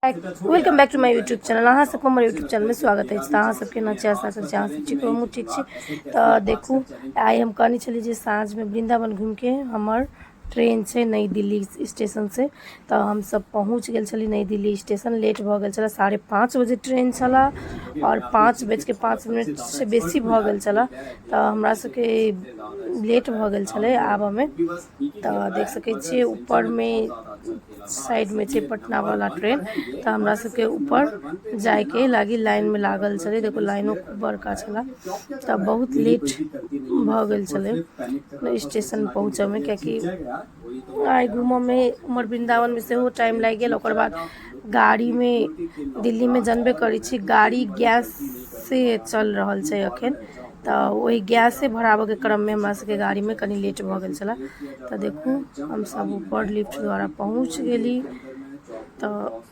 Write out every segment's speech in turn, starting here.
Welcome back to my YouTube channel. अहाँ सबको हमारे यूट्यूब चैनल में स्वागत है। अहाँ सबके नचे आशा कर अहाँ सब ठीक हो ठीक छी। तो देखू आई हम कहनी चली जे साँझ में वृंदावन घूम के हमार ट्रेन से नई दिल्ली स्टेशन से तो हम सब पहुँच गए चली नई दिल्ली स्टेशन। लेट भ गल चला 5:30 बजे ट्रेन चला और 5:05 से बेसी भ गल चला तो हमरा सबके लेट भ गल चले आबे में। तो देख सके छे ऊपर में साइड में छे पटना वाला ट्रेन तो हमरा सबके ऊपर जाए के लागी लाइन में लागल चले। देखो लाइनो खूब बड़का चला तो बहुत लेट भ गल चले स्टेशन पहुँचे में, क्योंकि आई घूम में उमर वृंदावन में से हो टाइम लग गया। ओकर बाद गाड़ी में दिल्ली में जानबे करी छी गाड़ी गैस से चल रहा है अखन तो वही गैस से भराबे के क्रम में हमरा सबके गाड़ी में कनी लेट भ गल चला। तो देखू हम सब ऊपर लिफ्ट द्वारा पहुँच गेली। तो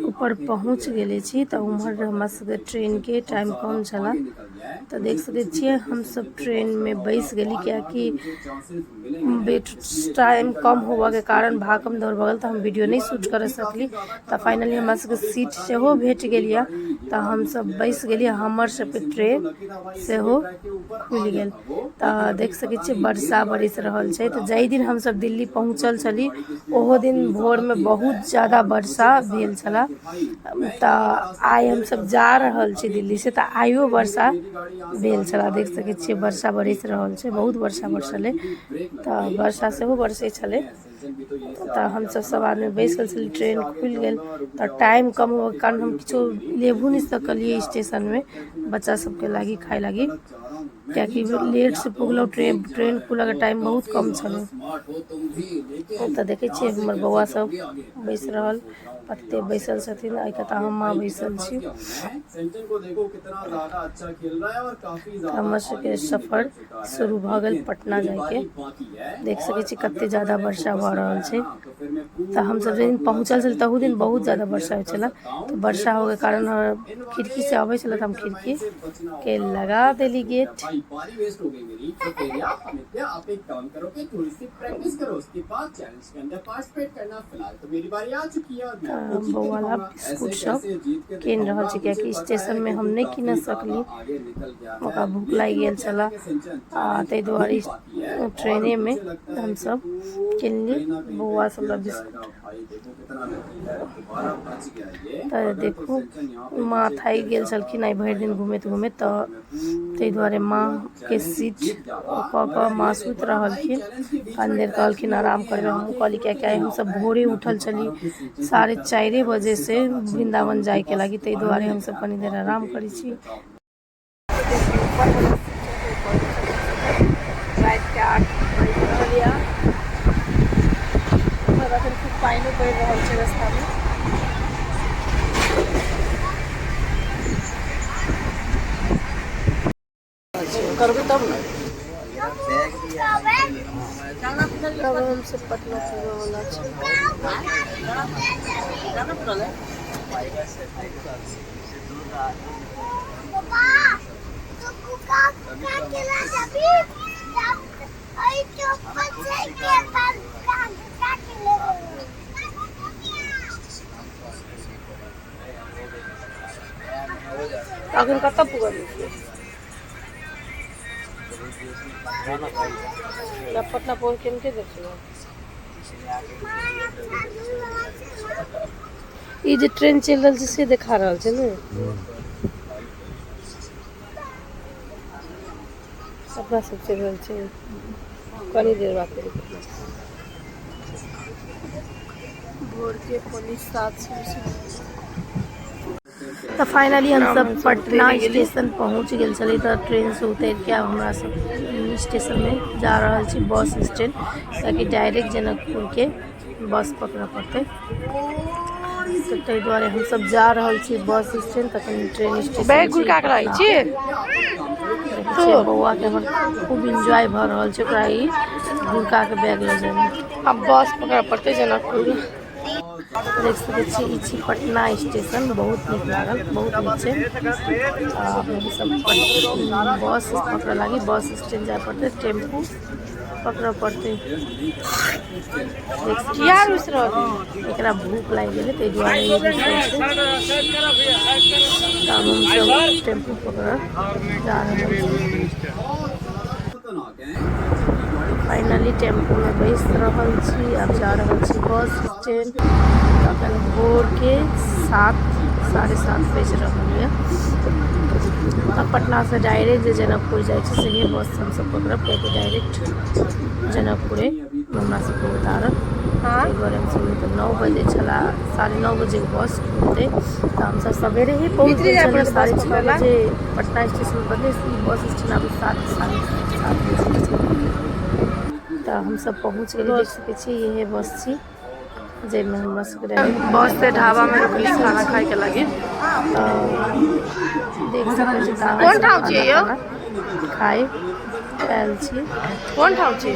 ऊपर पहुँच गए छी तो उम्हर हमरा सबके ट्रेन के टाइम कम चला तो देख सके छिए हम सब ट्रेन में बैस गेली, क्योंकि वेट टाइम कम होवा के कारण भागम दौड़ भगल तो हम वीडियो नहीं शूट कर सकली। तो फाइनली हमरा सबके सीट से हो भेट गेलिए तो हम सब बैस गेली। हमर सबके ट्रेन से हो खुल गेल तो देख सके छिए वर्षा बरस रहल छै। तो जाहि दिन हम सब दिल्ली पहुँचल चली ओहो दिन भोर में बहुत ज़्यादा वर्षा भेल छला। तो आई हम सब जा रहल छी दिल्ली से तो आइयो वर्षा भेल छला। देख सके छिए वर्षा बरस रहल छै, बहुत वर्षा बरसले तो वर्षा से हो बरसे छले। तो हम सब आदमी बैस गल छली, ट्रेन खुल गेल तो टाइम कम हो कारण हम किछो लेबू नहीं सकलिए स्टेशन में बच्चा सबके लागी खाए लागी, क्योंकि लेट से पुगलो ट्रेन खुला के टाइम बहुत कम छले। तो देखे छिए हमर बौआ सब बैस रहल पत्ते बैसल छथिन आई कता हम माँ बैसल छी। हमर सबके सफर शुरू भ गेल पटना जाए के। देख सके छी कते ज़्यादा वर्षा भ रहल छै। तो हम सब दिन पहुँचल छल तहु दिन बहुत ज़्यादा वर्षा हो छला। तो वर्षा हो के कारण खिड़की से आवे छला तो हम खिड़की के लगा देली गेट। बौआला बिस्कुट सब कीन रहल छी, क्योंकि स्टेशन में हम नहीं कीन सकली ओकरा भूख लग गेल छला ताहि दुआरे ट्रेने में हम सब किनली बौआ सब ला बिस्कुट। तो देखू माँ थाई गेल छलखिन आई भरि दिन घूमैत घूमैत तो ताहि दुआरे माँ के सीट क माँ सुत रहलखिन कनी देर कहलखिन आराम करबे। हम कहली क्या हम सब भोरे उठल चली 4:30 बजे से वृंदावन जाए के लगी ताहि दुआरे हम सब कनी देर आराम करी छी। रात के 8 बजे पानी पड़ रहा है रास्ता में। करबे तब ना तब हम सब पटना पूरा वाला छै। अखन कतऽ पुगल पटना पहुँच के देखिए ये जो ट्रेन चल रहा है से दिखा रहा है ना अपना सब चल रहा है कनी देर बात करी भोर के 7:45। तो फाइनली हम सब पटना स्टेशन पहुँच गए चले। तो ट्रेन से उतर के हमरा सब स्टेशन में जा रहा छी बस स्टैंड, ताकि डायरेक्ट जनकपुर के बस पकड़ पड़ते। तो ताहि दुआरे हम सब जा रहा छी बस स्टैंड तक ट्रेन स्टेशन बौआ के हमर खूब इंजॉय भ रहा है गुड़का के बैग ले जाए अब बस पकड़ पड़ते जनकपुर। देख सके छी पटना स्टेशन बहुत निक लागल बहुत नीचे हम सब बस पकड़ लगी बस स्टैंड जाए पड़ते टेम्पू पकड़ पड़ते एकरा भूख लग गई ताहि दुआरे हम सब टेम्पू पकड़ जा रहे हैं। फाइनली टेम्पू में बैस रहल छी, अब जा रहल छी बस स्टैंड। अखन भोर के 7 साढ़े 7 बज रहल है। अब पटना से डायरेक्ट जे जनकपुर जाए से बस हम सब पकड़ब, कियाकि डायरेक्ट जनकपुरे हमरा सबके उतारब। ताहि दुआरे हम सब तो 9 बजे छला, 9:30 बजे बस खुलते तो हम सब सवेरे ही पहुँच गए। 6:30 बजे पटना स्टेशन पर बस स्टैंड अब 7 साढ़े 7 बजे तो हम सब पहुँच गए। देख सके छी ये बस छी जेमे हमरा सबके बस से ढाबा में रुकली खाना खाए के लगे। देख सके छी कौन ठाव छी यो खाए आयल छी। कौन ठाव छी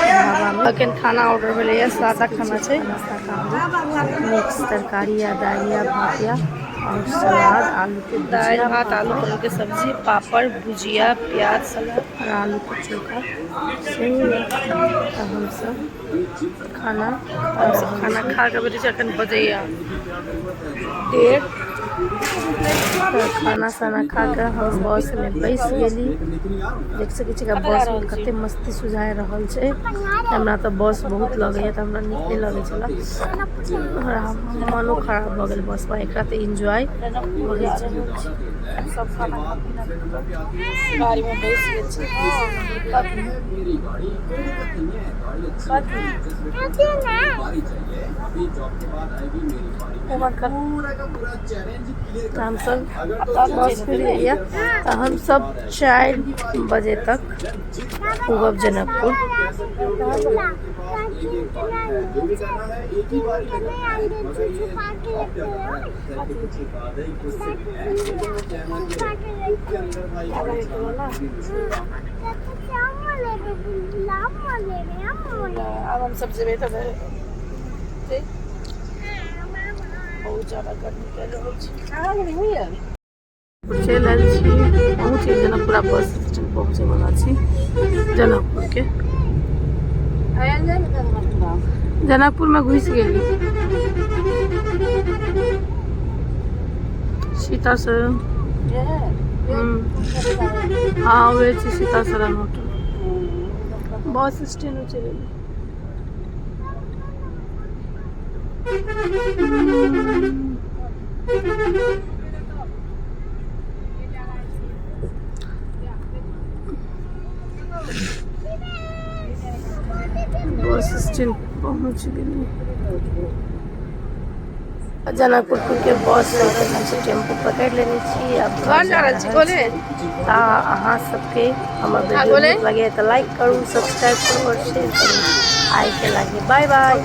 ढाबा में अखन खाना ऑर्डर भेले है। सादा खाना छै, मिक्स तरकारी या दाल या भात या और सलाद, आलू के दाल भात, आलू पनीर के सब्जी, पापड़, भुजिया, प्याज, सलाद और आलू के चोखा। हम सब खाना खा के बैठे अखन बजैया 1:30। खाना साना खा के हम बस में बैस गेली। देख सके छी बस में कते मस्ती सुझाए रहल छै। हमरा तो बस बहुत लगे तो हमरा नीक नहीं लगे छला, मनो खराब भ गेल बस में। एकरा तो एंजॉय सब खाना गाड़ी में बैस गेल छी। हम सब बस मिलिए तो हम सब 4 बजे तक पूगब जनकपुर। अब हम सब जेबे तो बहुत ज़्यादा गर्मी कर चल आयल छी। पहुँच जनकपुर बस स्टैंड पहुँचे वाला छी। जनकपुर के जनकपुर में घुस गेली। सीतासरण हाँ वे सीतासरण होटल बस स्टैंड चले। बस स्टैंड पहुँच गए। जनकपुर के बस टेम्पू पकड़ लेने छी। अब अहाँ सबके हमर वीडियो नीक लगे तो लाइक करू, सब्सक्राइब करू और शेयर करू। आइ के लगे बाय बाय।